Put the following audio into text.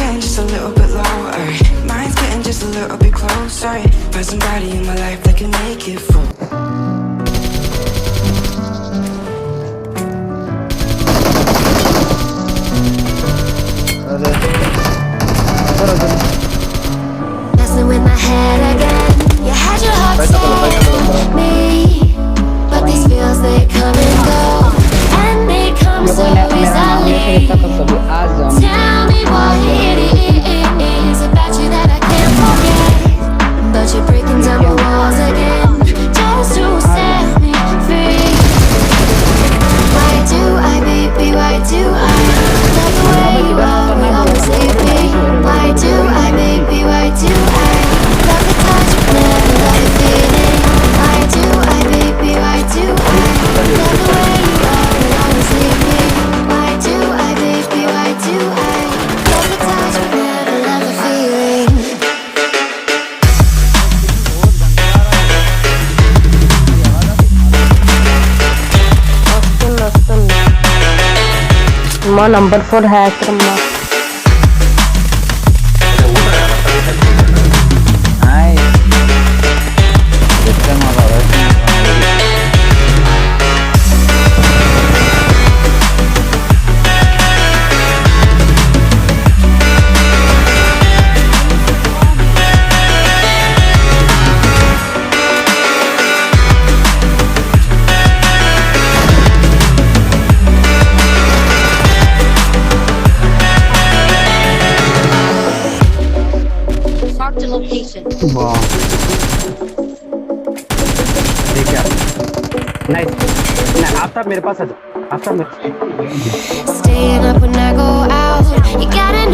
getting just a little bit lower. Mine's getting just a little bit closer. Find somebody in my life that can make it full. Messing with my head again. You had your heart set on me, but these feels they come and go, and they come so easily. Tell me what it is about you that I can't forget, but you're breaking down my walls again just to set me free. Why do I, baby, why do I love the way you are, will always leave me? Why do I, baby, why do I love the touch but never love the feeling? Why do I, baby, why do I love the way you are, will always leave me? Why do I, baby, why do I love the touch but never love the feeling? माँ number 4 है माँ वाह ठीक है nice ना आफ्ताब मेरे पास आ जा आफ्ताब मेरे Staying up when I go out, you got it